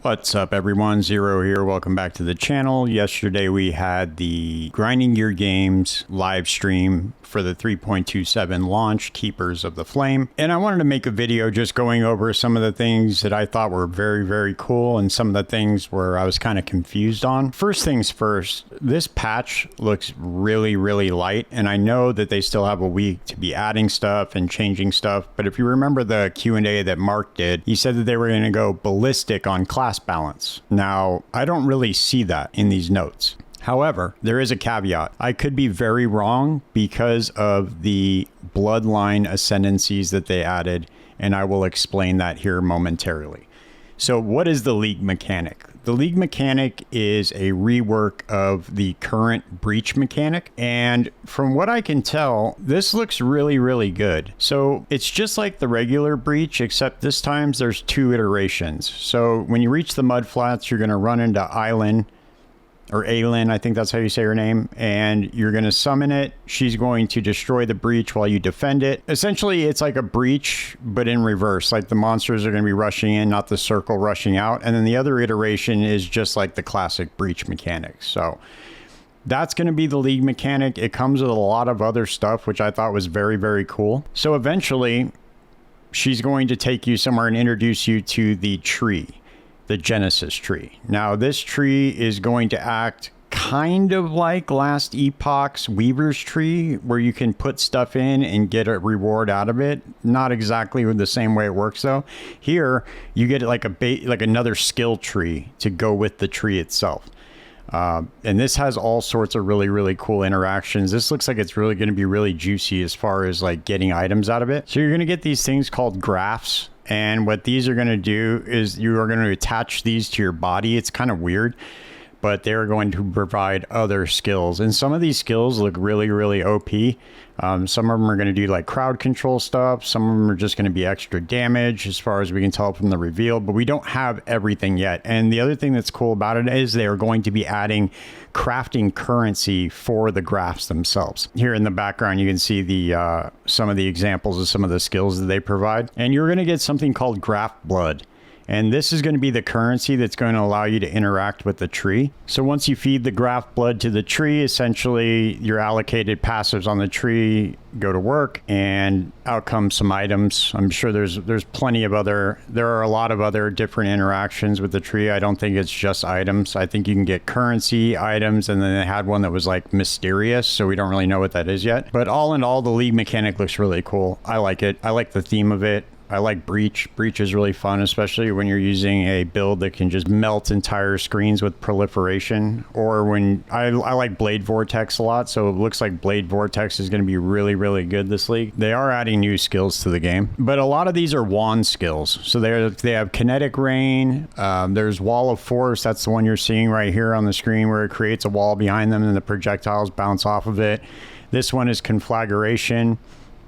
What's up everyone, Zero here, welcome back to the channel. Yesterday we had the Grinding Gear Games live stream for the 3.27 launch, Keepers of the Flame. And I wanted to make a video just going over some of the things that I thought were very cool and some of the things where I was kind of confused on. First things first, this patch looks really light, and I know that they still have a week to be adding stuff and changing stuff, but if you remember the Q&A that Mark did, he said that they were going to go ballistic on class balance. Now, I don't really see that in these notes. However, there is a caveat. I could be very wrong because of the bloodline ascendancies that they added, and I will explain that here momentarily. So what is the League mechanic? The League mechanic is a rework of the current Breach mechanic, and from what I can tell, this looks really good. So it's just like the regular Breach, except this time there's two iterations. So when you reach the mud flats, you're going to run into Island, or Aylin, I think that's how you say her name, and you're going to summon it. She's going to destroy the Breach while you defend it. Essentially, it's like a Breach, but in reverse. Like the monsters are going to be rushing in, not the circle rushing out. And then the other iteration is just like the classic Breach mechanics. So that's going to be the League mechanic. It comes with a lot of other stuff, which I thought was very cool. So eventually, she's going to take you somewhere and introduce you to the tree. The Genesis tree. Now this tree is going to act kind of like last epoch's Weaver's tree, where you can put stuff in and get a reward out of it. Not exactly the same way it works though. Here you get like another skill tree to go with the tree itself. And this has all sorts of really cool interactions. This looks like it's really going to be really juicy as far as like getting items out of it. So you're going to get these things called graphs. And what these are going to do is you are going to attach these to your body. It's kind of weird, but they're going to provide other skills. And some of these skills look really OP. Some of them are going to do like crowd control stuff. Some of them are just going to be extra damage as far as we can tell from the reveal, but we don't have everything yet. And the other thing that's cool about it is they are going to be adding crafting currency for the graphs themselves. Here in the background, you can see the some of the examples of some of the skills that they provide. And you're going to get something called graph blood. And this is going to be the currency that's going to allow you to interact with the tree. So once you feed the graph blood to the tree, essentially your allocated passives on the tree go to work, and out come some items. I'm sure there's plenty of there are a lot of other different interactions with the tree. I don't think it's just items. I think you can get currency, items, and then they had one that was like mysterious, so we don't really know what that is yet. But all in all, the League mechanic looks really cool. I like it. I like the theme of it. I like Breach. Breach is really fun, especially when you're using a build that can just melt entire screens with proliferation. Or when I like Blade Vortex a lot, so it looks like Blade Vortex is going to be really good this league. They are adding new skills to the game, but a lot of these are wand skills. So they have Kinetic Rain. There's Wall of Force. That's the one you're seeing right here on the screen, where it creates a wall behind them and the projectiles bounce off of it. This one is Conflagration.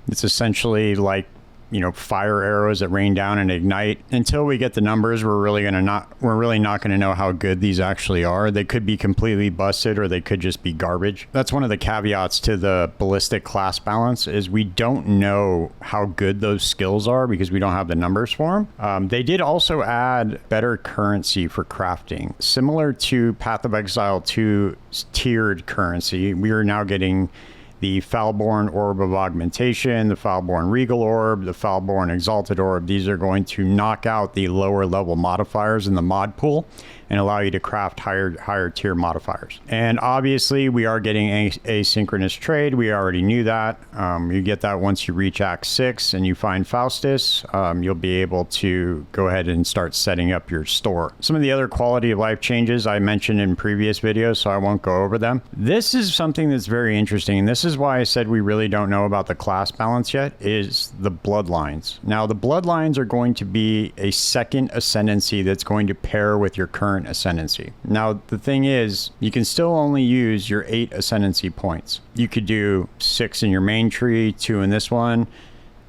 It's essentially like, you know, fire arrows that rain down and ignite. Until we get the numbers, we're really not going to know how good these actually are. They could be completely busted, or they could just be garbage. That's one of the caveats to the ballistic class balance, is we don't know how good those skills are because we don't have the numbers for them. They did also add better currency for crafting, similar to Path of Exile 2's tiered currency. We are now getting the Foulborn Orb of Augmentation, the Foulborn Regal Orb, the Foulborn Exalted Orb. These are going to knock out the lower level modifiers in the mod pool and allow you to craft higher tier modifiers. And obviously we are getting asynchronous trade. We already knew that. You get that once you reach Act 6 and you find Faustus. You'll be able to go ahead and start setting up your store. Some of the other quality of life changes I mentioned in previous videos, so I won't go over them. This is something that's very interesting, and this is why I said we really don't know about the class balance yet, is the bloodlines. Now the bloodlines are going to be a second ascendancy that's going to pair with your current ascendancy. Now the thing is, you can still only use your 8 ascendancy points. You could do 6 in your main tree, 2 in this one,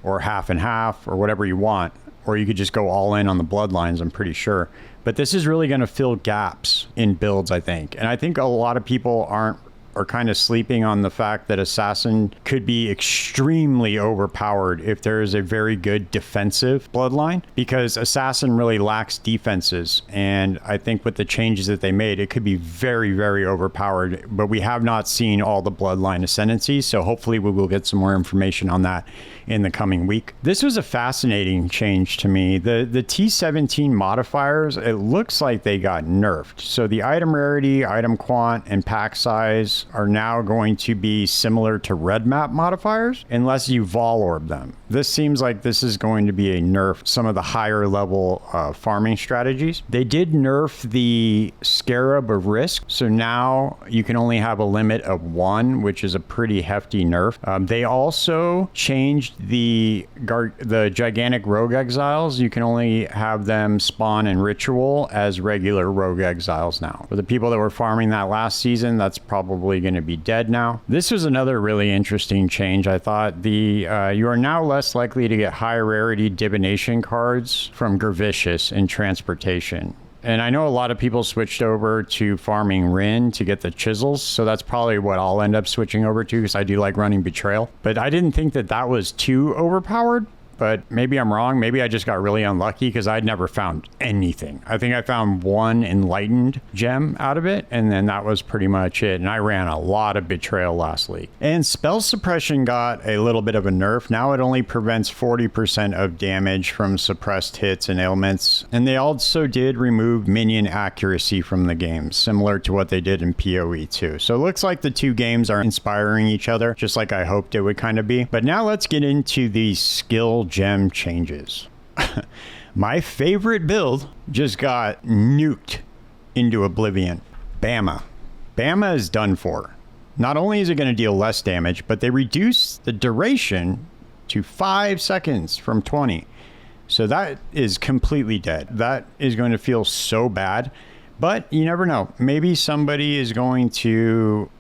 or half and half, or whatever you want. Or you could just go all in on the bloodlines, I'm pretty sure. But this is really going to fill gaps in builds, I think. And I think a lot of people aren't are kind of sleeping on the fact that Assassin could be extremely overpowered if there is a very good defensive bloodline, because Assassin really lacks defenses. And I think with the changes that they made, it could be very, very overpowered, but we have not seen all the bloodline ascendancies. So hopefully we will get some more information on that in the coming week. This was a fascinating change to me. The T17 modifiers, it looks like they got nerfed. So the item rarity, item quant, and pack size are now going to be similar to red map modifiers unless you vol orb them. This seems like this is going to be a nerf some of the higher level farming strategies. They did nerf the Scarab of Risk, so now you can only have a limit of 1, which is a pretty hefty nerf. They also changed the gigantic rogue exiles. You can only have them spawn in ritual as regular rogue exiles now. For the people that were farming that last season, that's probably going to be dead now. This was another really interesting change. I thought you are now less likely to get high rarity divination cards from Gravicious in transportation. And I know a lot of people switched over to farming Rin to get the chisels, so that's probably what I'll end up switching over to, because I do like running Betrayal. But I didn't think that that was too overpowered. But maybe I'm wrong. Maybe I just got really unlucky because I'd never found anything. I think I found one enlightened gem out of it, and then that was pretty much it. And I ran a lot of Betrayal last league. And spell suppression got a little bit of a nerf. Now it only prevents 40% of damage from suppressed hits and ailments. And they also did remove minion accuracy from the game, similar to what they did in PoE 2. So it looks like the two games are inspiring each other, just like I hoped it would kind of be. But now let's get into the skill gem changes. My favorite build just got nuked into oblivion. Bama. Bama is done for. Not only is it going to deal less damage, but they reduce the duration to 5 seconds from 20. So that is completely dead. That is going to feel so bad, but you never know. Maybe somebody is going to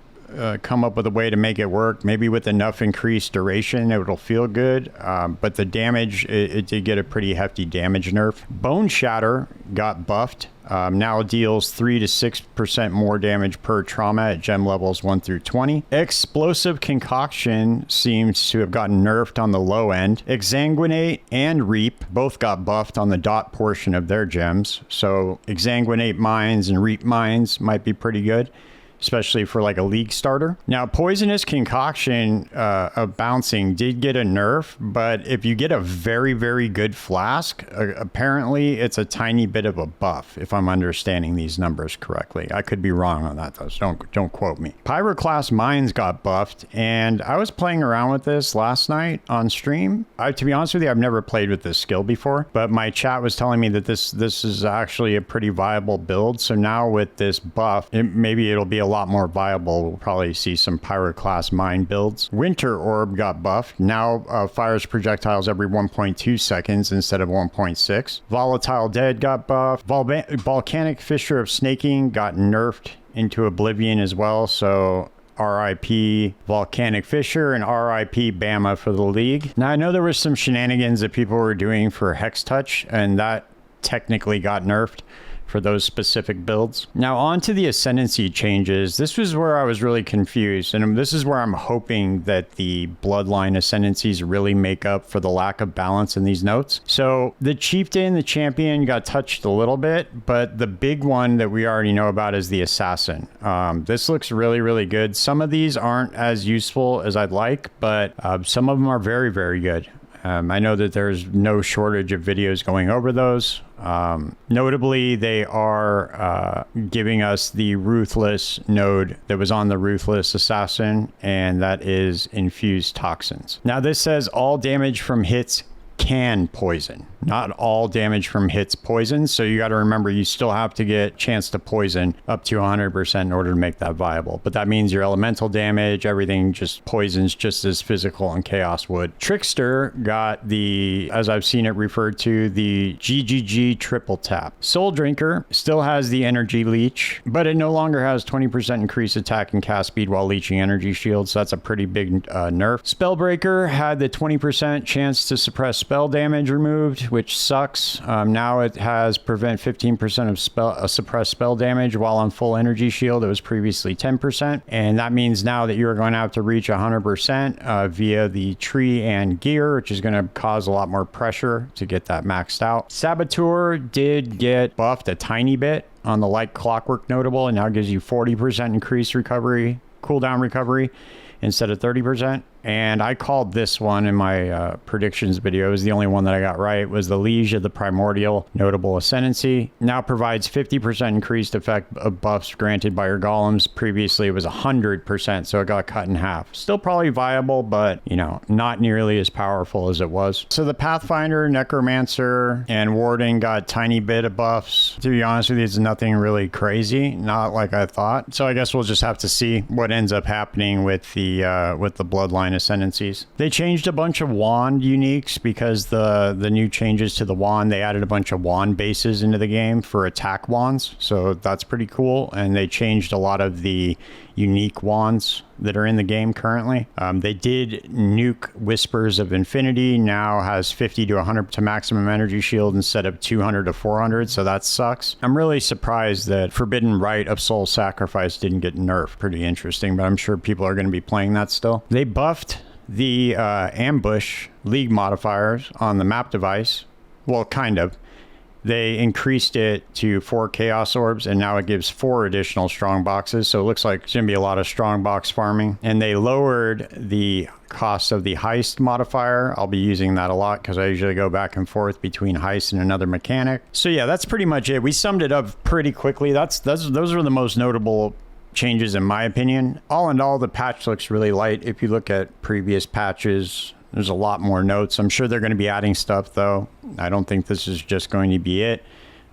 come up with a way to make it work. Maybe with enough increased duration, it'll feel good. But the damage, it did get a pretty hefty damage nerf. Bone Shatter got buffed. Now deals 3 to 6% more damage per trauma at gem levels 1 through 20. Explosive Concoction seems to have gotten nerfed on the low end. Exsanguinate and Reap both got buffed on the dot portion of their gems. So Exsanguinate mines and Reap mines might be pretty good, especially for like a league starter. Now, Poisonous Concoction of bouncing did get a nerf, but if you get a very, very good flask, apparently it's a tiny bit of a buff, if I'm understanding these numbers correctly. I could be wrong on that though, so don't quote me. Pyroclast Mines got buffed, and I was playing around with this last night on stream. To be honest with you, I've never played with this skill before, but my chat was telling me that this is actually a pretty viable build. So now with this buff, maybe it'll be a lot more viable. We'll probably see some Pyroclast Mine builds. Winter Orb got buffed. Now fires projectiles every 1.2 seconds instead of 1.6. Volatile Dead got buffed. Volcanic Fissure of Snaking got nerfed into oblivion as well. So RIP Volcanic Fissure and RIP Bama for the league. Now I know there was some shenanigans that people were doing for Hex Touch, and that technically got nerfed for those specific builds. Now on to the ascendancy changes. This was where I was really confused, and this is where I'm hoping that the bloodline ascendancies really make up for the lack of balance in these notes. So the chieftain, the champion got touched a little bit, but the big one that we already know about is the assassin. This looks really, really good. Some of these aren't as useful as I'd like, but some of them are very, very good. I know that there's no shortage of videos going over those. Notably, they are giving us the Ruthless node that was on the Ruthless Assassin, and that is Infused Toxins. Now, this says all damage from hits can poison. Not all damage from hits poison, so you got to remember you still have to get chance to poison up to 100% in order to make that viable. But that means your elemental damage, everything just poisons just as physical and chaos would. Trickster got the, as I've seen it referred to, the GGG triple tap. Soul Drinker still has the energy leech, but it no longer has 20% increased attack and cast speed while leeching energy shields, so that's a pretty big nerf. Spellbreaker had the 20% chance to suppress spell damage removed which sucks. Now it has prevent 15% of suppressed spell damage while on full energy shield. It was previously 10%. And that means now that you're going to have to reach 100% via the tree and gear, which is going to cause a lot more pressure to get that maxed out. Saboteur did get buffed a tiny bit on the like clockwork notable, and now gives you 40% increased recovery, cooldown recovery, instead of 30%. And I called this one in my predictions video. It was the only one that I got right. Was the Liege of the Primordial Notable Ascendancy. Now provides 50% increased effect of buffs granted by your golems. Previously it was 100%, so it got cut in half. Still probably viable, but you know, not nearly as powerful as it was. So the Pathfinder, Necromancer, and Warden got tiny bit of buffs. To be honest with you, it's nothing really crazy. Not like I thought. So I guess we'll just have to see what ends up happening with the Bloodline ascendancies. They changed a bunch of wand uniques because the new changes to the wand, they added a bunch of wand bases into the game for attack wands, so that's pretty cool. And they changed a lot of the unique wands that are in the game currently. They did nuke Whispers of Infinity, now has 50 to 100 to maximum energy shield instead of 200 to 400, so that sucks. I'm really surprised that Forbidden Rite of Soul Sacrifice didn't get nerfed. Pretty interesting, but I'm sure people are going to be playing that still. They buffed the ambush league modifiers on the map device. Well, kind of. They increased it to 4 Chaos Orbs, and now it gives 4 additional strong boxes. So it looks like it's going to be a lot of strong box farming. And they lowered the cost of the heist modifier. I'll be using that a lot because I usually go back and forth between heist and another mechanic. So yeah, that's pretty much it. We summed it up pretty quickly. Those are the most notable changes in my opinion. All in all, the patch looks really light. If you look at previous patches, there's a lot more notes. I'm sure they're going to be adding stuff though. I don't think this is just going to be it.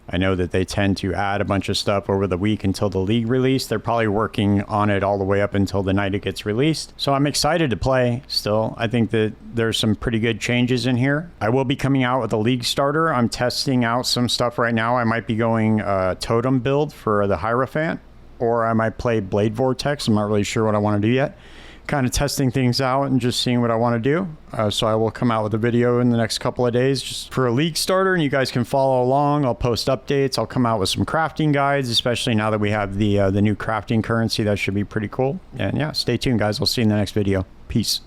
I know that they tend to add a bunch of stuff over the week until the league release. They're probably working on it all the way up until the night it gets released. So I'm excited to play still. I think that there's some pretty good changes in here. I will be coming out with a league starter. I'm testing out some stuff right now. I might be going totem build for the Hierophant, or I might play Blade Vortex. I'm not really sure what I want to do yet. Kind of testing things out and just seeing what I want to do. So I will come out with a video in the next couple of days just for a league starter, and you guys can follow along. I'll post updates. I'll come out with some crafting guides, especially now that we have the new crafting currency. That should be pretty cool. And yeah, stay tuned, guys. I'll see you in the next video. Peace.